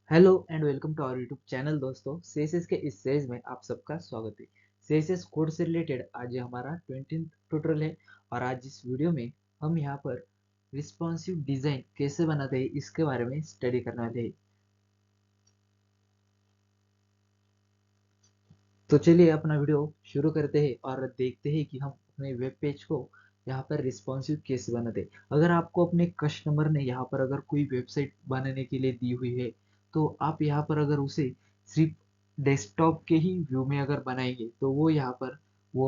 Hello and welcome to our YouTube channel. दोस्तों, CSS के इस सीरीज में आप सबका स्वागत है। सीएसएस कोड से रिलेटेड आज ये हमारा 20th ट्यूटोरियल है और आज इस वीडियो में हम यहाँ पर रिस्पॉन्सिव डिजाइन कैसे बनाते हैं इसके बारे में स्टडी करने वाले हैं। तो चलिए अपना वीडियो शुरू करते हैं और देखते हैं कि हम अपने वेब पेज को यहाँ पर रिस्पॉन्सिव कैसे बनाते हैं। अगर आपको अपने कस्टमर ने यहाँ पर अगर कोई वेबसाइट बनाने के लिए दी हुई है तो आप यहाँ पर अगर उसे सिर्फ डेस्कटॉप के ही व्यू में अगर बनाएंगे तो वो यहाँ पर वो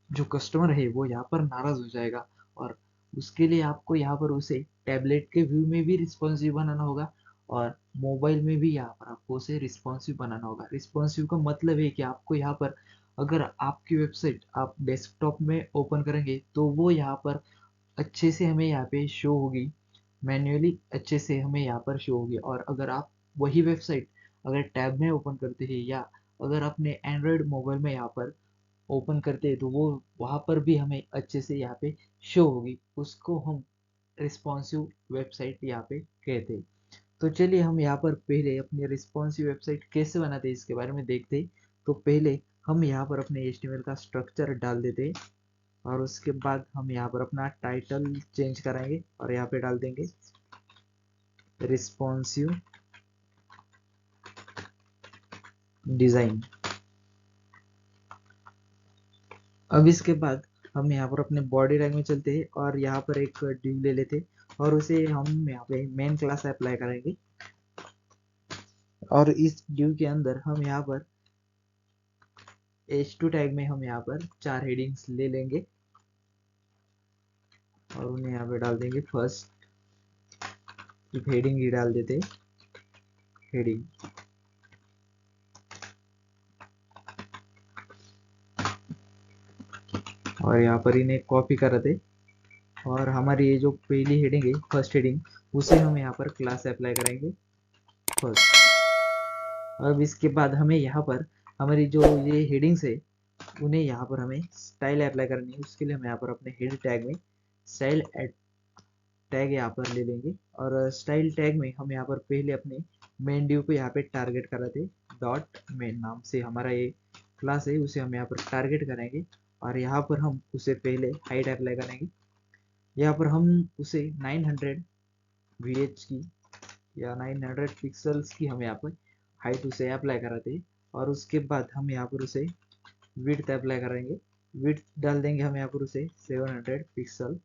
जो कस्टमर है वो यहाँ पर नाराज हो जाएगा। और उसके लिए आपको यहाँ पर उसे टैबलेट के व्यू में भी रिस्पॉन्सिव बनाना होगा और मोबाइल में भी यहाँ पर आपको उसे रिस्पॉन्सिव बनाना होगा। रिस्पॉन्सिव का मतलब है कि आपको यहाँ पर अगर आपकी वेबसाइट आप डेस्कटॉप में ओपन करेंगे तो वो यहाँ पर अच्छे से हमें यहाँ पे शो होगी, मैन्युअली अच्छे से हमें यहाँ पर शो होगी। और अगर आप वही वेबसाइट अगर टैब में ओपन करते हैं या अगर अपने एंड्रॉयड मोबाइल में यहाँ पर ओपन करते हैं तो वो वहाँ पर भी हमें अच्छे से यहाँ पे शो होगी। उसको हम रिस्पॉन्सिव वेबसाइट यहाँ पे कहते हैं। तो चलिए हम यहाँ पर पहले अपनी रिस्पॉन्सिव वेबसाइट कैसे बनाते हैं इसके बारे में देखते हैं। तो पहले हम यहाँ पर अपने HTML का स्ट्रक्चर डाल देते हैं और उसके बाद हम यहाँ पर अपना टाइटल चेंज कराएंगे और यहाँ पे डाल देंगे रिस्पॉन्सिव डिजाइन। अब इसके बाद हम यहाँ पर अपने बॉडी टैग में चलते हैं और यहाँ पर एक डिव ले लेते हैं और उसे हम यहाँ पे मेन क्लास अप्लाई करेंगे। और इस डिव के अंदर हम यहाँ पर H2 टैग में हम यहाँ पर 4 हेडिंग्स ले लेंगे और उन्हें यहाँ पे डाल देंगे फर्स्ट। हेडिंग ही डाल देते हेडिंग। और यहाँ पर इन्हें कॉपी करते और हमारी ये जो पहली हेडिंग है फर्स्ट हेडिंग उसे हम यहाँ पर क्लास अप्लाई करेंगे फर्स्ट। अब इसके बाद हमें यहाँ पर हमारी जो ये हेडिंग्स है उन्हें यहाँ पर हमें स्टाइल अप्लाई करनी है। उसके लिए हम यहाँ पर अपने हेड टैग में स्टाइल टैग यहाँ पर ले लेंगे और स्टाइल टैग में हम यहाँ पर पहले अपने मेन डिव को यहाँ पे टारगेट कराते डॉट मेन नाम से हमारा ये क्लास है उसे हम यहाँ पर टारगेट करेंगे और यहाँ पर हम उसे पहले हाइट अप्लाई करेंगे। यहाँ पर हम उसे 900 VH की या 900 पिक्सल्स की हम यहाँ पर हाइट उसे अप्लाई कराते हैं और उसके बाद हम यहाँ पर उसे विड्थ अप्लाई करेंगे। विड्थ डाल देंगे हम यहाँ पर उसे 700 पिक्सल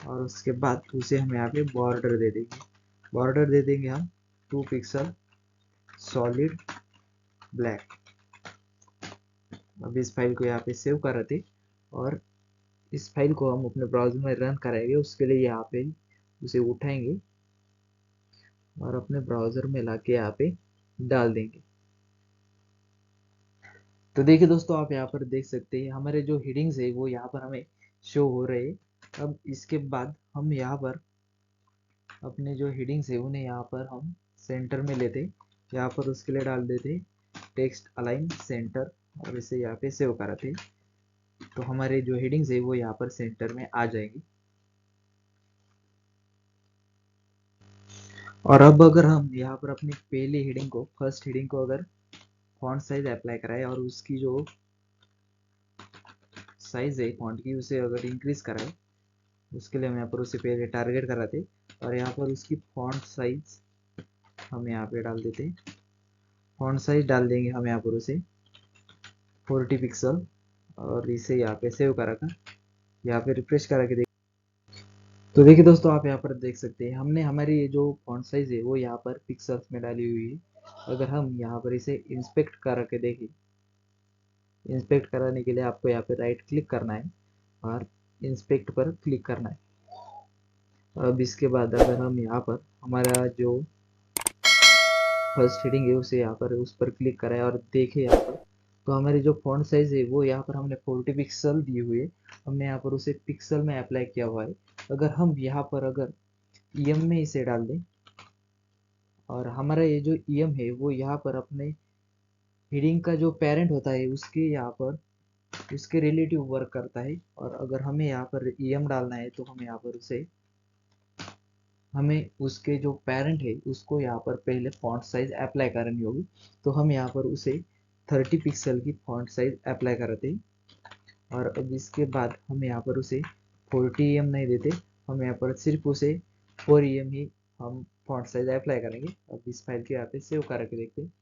और उसके बाद उसे हम यहाँ पे बॉर्डर दे देंगे। बॉर्डर दे देंगे हम 2 पिक्सल सॉलिड ब्लैक। अब इस फाइल को यहाँ पे सेव कराते और इस फाइल को हम अपने ब्राउजर में रन कराएंगे। उसके लिए यहाँ पे उसे उठाएंगे और अपने ब्राउजर में लाके यहाँ पे डाल देंगे। तो देखिए दोस्तों, आप यहाँ पर देख सकते हैं हमारे जो हेडिंग्स है वो यहाँ पर हमें शो हो रहे हैं। अब इसके बाद हम यहाँ पर अपने जो हेडिंग्स है उन्हें यहाँ पर हम सेंटर में लेते, यहाँ पर उसके लिए डाल देते टेक्स्ट अलाइन सेंटर और इसे यहाँ पे सेव कराते। तो हमारे जो हेडिंग्स है वो यहाँ पर सेंटर में आ जाएंगी। और अब अगर हम यहाँ पर अपनी पहली हेडिंग को फर्स्ट हेडिंग को अगर फॉन्ट साइज अप्लाई कराए और उसकी जो साइज है फॉन्ट की उसे अगर इंक्रीज कराए उसके लिए हम यहाँ पर उसे पहले टारगेट कराते और यहाँ पर उसकी फॉन्ट साइज हम यहाँ पे डाल देते। फॉन्ट साइज डाल देंगे हम यहाँ पर उसे 40 पिक्सल और इसे यहाँ पे सेव करा कर यहाँ पे रिफ्रेश करा के देख। तो देखिए दोस्तों, आप यहाँ पर देख सकते हैं हमने हमारी ये जो फॉन्ट साइज है वो यहाँ पर पिक्सल्स में डाली हुई है। अगर हम यहाँ पर इसे इंस्पेक्ट करा के देखें, इंस्पेक्ट कराने के लिए आपको यहाँ पे राइट क्लिक करना है और इंस्पेक्ट पर क्लिक करना है। अब इसके बाद अगर हम यहाँ पर हमारा जो फर्स्ट हेडिंग है उसे यहाँ पर उस पर क्लिक कराए और देखें यहाँ पर तो हमारी जो फॉन्ट साइज है वो यहाँ पर हमने 40 पिक्सल दी हुई है। हमने यहाँ पर उसे पिक्सल में अप्लाई किया हुआ है। अगर हम यहाँ पर अगर EM में इसे डाल दें और हमारा ये जो EM है वो यहाँ पर अपने हेडिंग का जो पेरेंट होता है उसके यहाँ पर उसके रिलेटिव वर्क करता है। और अगर हमें यहाँ पर EM डालना है तो हम यहाँ पर उसे हमें उसके जो पेरेंट है उसको यहाँ पर पहले फॉन्ट साइज अप्लाई करनी होगी। तो हम यहाँ पर उसे 30 पिक्सल की फॉन्ट साइज अप्लाई करते हैं। और अब इसके बाद हम यहाँ पर उसे 40 नहीं देते, हम यहाँ पर सिर्फ उसे 4 ही हम फॉन्ट साइज अप्लाई करेंगे। अब इस फाइल के यहाँ पे सेव करके देखते हैं।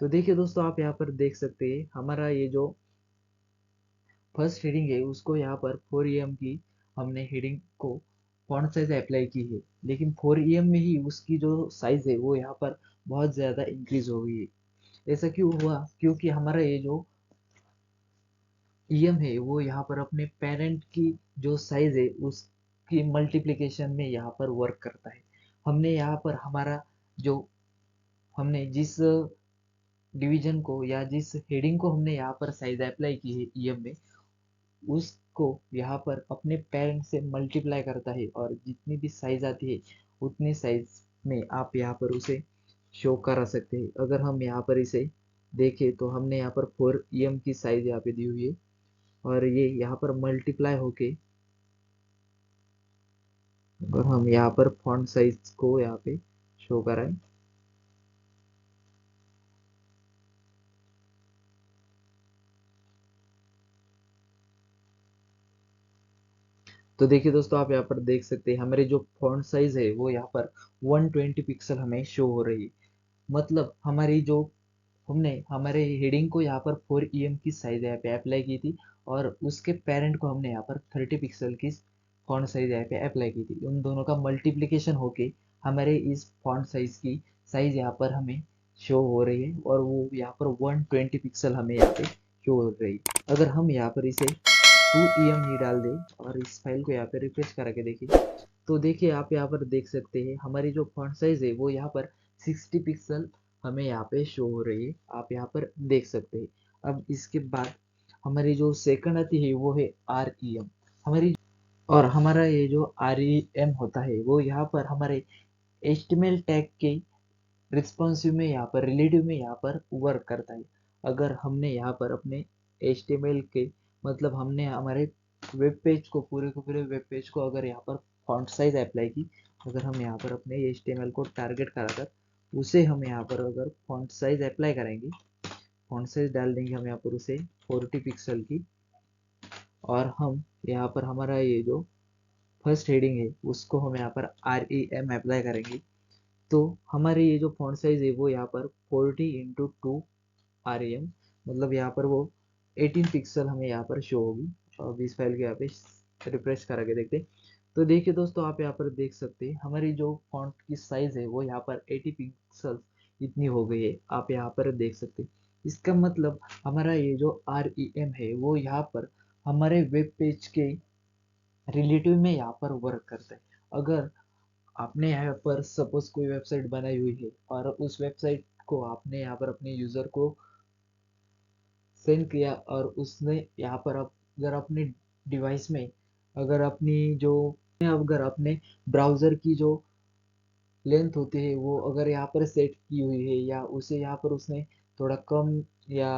तो देखिए दोस्तों, आप यहाँ पर देख सकते हैं हमारा ये जो फर्स्ट हेडिंग है उसको यहाँ पर 4 की हमने हेडिंग को फॉन्ट साइज अप्लाई की है, लेकिन 4 में ही उसकी जो साइज है वो यहाँ पर बहुत ज़्यादा इंक्रीज हो गई है। ऐसा क्यों हुआ? क्योंकि हमारा ये जो ईएम है वो यहाँ पर अपने पेरेंट की जो साइज है उसकी मल्टीप्लिकेशन में यहाँ पर वर्क करता है। हमने यहाँ पर हमारा जो हमने जिस डिवीजन को या जिस हेडिंग को हमने यहाँ पर साइज अप्लाई की है ईएम में, उसको यहाँ पर अपने पेरेंट से मल्टीप्लाई करता है और जितनी भी साइज आती है उतनी साइज में आप यहाँ पर उसे शो करा सकते हैं। अगर हम यहाँ पर इसे देखें तो हमने यहाँ पर 4 की साइज यहाँ पे दी हुई है और ये यहाँ पर मल्टीप्लाई होके, अगर हम यहाँ पर फॉन्ट साइज को यहाँ पे शो कराएं तो देखिए दोस्तों, आप यहाँ पर देख सकते हैं हमारे जो फॉन्ट साइज है वो यहाँ पर 120 पिक्सल हमें शो हो रही है। मतलब हमारी जो हमने हमारे हेडिंग को यहाँ पर 4 की साइज यहाँ पे अप्लाई की थी और उसके पेरेंट को हमने यहाँ पर 30 पिक्सल की फॉन्ट साइज यहाँ पे अप्लाई की थी। उन दोनों का मल्टीप्लिकेशन होके हमारे इस फॉन्ट साइज की साइज यहाँ पर हमें शो हो रही है और वो यहाँ पर 120 पिक्सल हमें यहाँ पे शो हो रही है। अगर हम यहाँ पर इसे 2 ही डाल दें और इस फाइल को यहाँ पे रिफ्रेश करके देखिए तो देखिए आप यहाँ पर देख सकते हैं हमारी जो फॉन्ट साइज है वो यहाँ पर 60 पिक्सल हमें यहाँ पे शो हो रही है, आप यहाँ पर देख सकते हैं। अब इसके बाद हमारी जो सेकंड आती है वो है आर ई एम हमारी, और हमारा ये जो आर ई एम होता है वो यहाँ पर हमारे HTML टैग के रिस्पॉन्सिव में यहाँ पर रिलेटिव में यहाँ पर वर्क करता है। अगर हमने यहाँ पर अपने HTML के मतलब हमने हमारे वेब पेज को पूरे के पूरे वेब पेज को अगर यहाँ पर फॉन्ट साइज अप्लाई की, अगर हम यहाँ पर अपने HTML को टारगेट कराकर उसे हम यहाँ पर अगर फॉन्ट साइज अप्लाई करेंगे, फॉन्ट साइज डाल देंगे हम यहाँ पर उसे 40 पिक्सल की, और हम यहाँ पर हमारा ये जो फर्स्ट हेडिंग है उसको हम यहाँ पर REM अप्लाई करेंगे, तो हमारे ये जो फॉन्ट साइज है वो यहाँ पर 40x2 REM, मतलब यहाँ पर वो 18 पिक्सल हमें यहाँ पर शो होगी। अब इस फाइल को यहाँ पे रिफ्रेश करा के देखते हैं तो देखिए दोस्तों, आप यहाँ पर देख सकते हैं हमारी जो फॉन्ट की साइज है वो यहाँ पर 80 पिक्सल इतनी हो गई है, आप यहाँ पर देख सकते हैं। इसका मतलब हमारा ये जो REM है वो यहाँ पर हमारे वेब पेज के रिलेटिव में यहाँ पर वर्क करता है। अगर आपने यहाँ पर सपोज कोई वेबसाइट बनाई हुई है और उस वेबसाइट को आपने यहाँ पर अपने यूजर को सेंड किया और उसने यहाँ पर अगर अपने डिवाइस में अगर अपनी जो अगर अपने ब्राउजर की जो लेंथ होती है वो अगर यहाँ पर सेट की हुई है या उसे यहाँ पर उसने थोड़ा कम या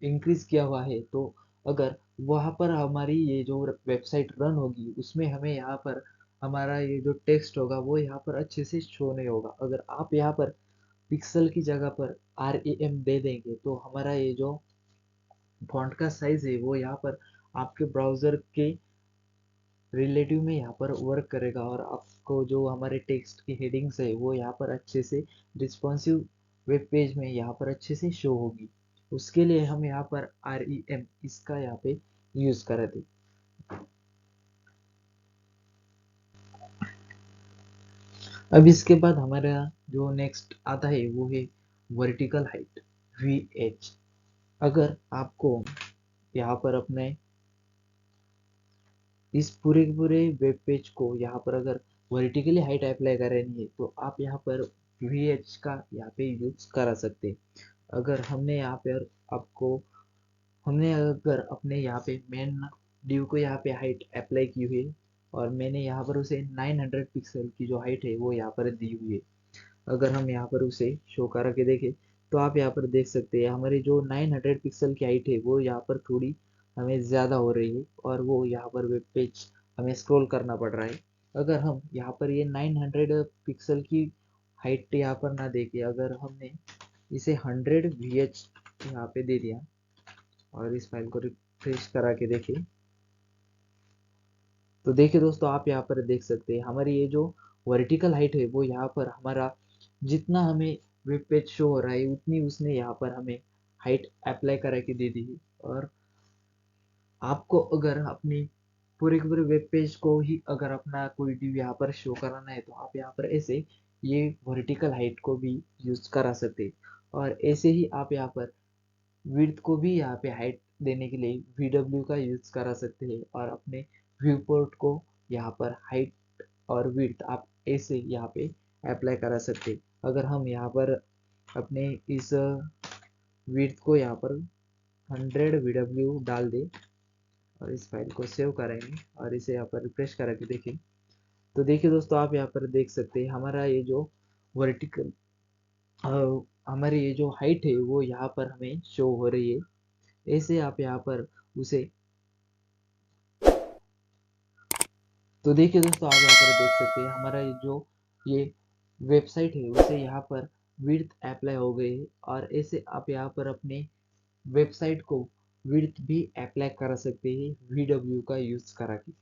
इंक्रीज किया हुआ है, तो अगर वहाँ पर हमारी ये जो वेबसाइट रन होगी उसमें हमें यहाँ पर हमारा ये जो टेक्स्ट होगा वो यहाँ पर अच्छे से शो नहीं होगा। अगर आप यहाँ पर पिक्सल की जगह पर REM दे देंगे तो हमारा ये जो फॉन्ट का साइज है वो यहाँ पर आपके ब्राउजर के रिलेटिव में यहाँ पर वर्क करेगा और आपको जो हमारे टेक्स्ट की हेडिंग्स है वो यहाँ पर अच्छे से रिस्पॉन्सिव वेब पेज में यहाँ पर अच्छे से शो होगी। उसके लिए हम यहाँ पर REM इसका यहाँ पे यूज कर रहे थे। अब इसके बाद हमारा जो नेक्स्ट आता है वो है वर्टिकल हाइट VH। अगर आपको यहाँ पर अपने इस पूरे के पूरे वेब पेज को यहाँ पर अगर वर्टिकली हाइट अप्लाई करनी है तो आप यहाँ पर VH का यहाँ पे यूज करा सकते हैं। अगर हमने यहाँ पर आपको हमने अगर अपने यहाँ पे मेन डिव को यहाँ पे हाइट अप्लाई की हुई है और मैंने यहाँ पर उसे 900 पिक्सल की जो हाइट है वो यहाँ पर दी हुई है। अगर हम यहाँ पर उसे शो करा के देखें तो आप यहाँ पर देख सकते हैं हमारी जो 900 पिक्सल की हाइट है वो यहाँ पर थोड़ी हमें ज़्यादा हो रही है और वो यहाँ पर वेब पेज हमें स्क्रॉल करना पड़ रहा है। अगर हम यहाँ पर ये 900 पिक्सल की हाइट यहाँ पर ना देके अगर हमने इसे 100 VH यहाँ पे दे दिया और इस फाइल को रिफ्रेश करा के देखें, तो देखिए दोस्तों, आप यहाँ पर देख सकते हैं हमारी ये जो वर्टिकल हाइट है वो यहाँ पर हमारा जितना हमें वेब पेज शो हो रहा है उतनी उसने यहाँ पर हमें हाइट अप्लाई करा के दे दी है। और आपको अगर अपनी पूरे के पूरे वेब पेज को ही अगर अपना कोई डिव यहाँ पर शो कराना है तो आप यहाँ पर ऐसे ये वर्टिकल हाइट को भी यूज करा सकते हैं। और ऐसे ही आप यहाँ पर विड्थ को भी यहाँ पे हाइट देने के लिए VW का यूज करा सकते हैं और अपने व्यू पोर्ट को यहाँ पर हाइट और विड्थ आप ऐसे यहाँ पे अप्लाई करा सकते हैं। अगर हम यहाँ पर अपने इस विड्थ को यहाँ पर 100 VW डाल दें और इस फाइल को सेव करेंगे और इसे यहाँ पर रिफ्रेश करा के देखें, तो देखिए दोस्तों, आप यहाँ पर देख सकते हैं हमारा ये जो वर्टिकल हमारी ये जो हाइट है वो यहाँ पर हमें शो हो रही है। ऐसे आप यहाँ पर उसे, तो देखिए दोस्तों, आप यहाँ पर देख सकते हैं हमारा ये वेबसाइट है उसे यहाँ पर विड्थ अप्लाई हो गई है। और ऐसे आप यहाँ पर अपने वेबसाइट को विड्थ भी अप्लाई करा सकते हैं VW का यूज करा के।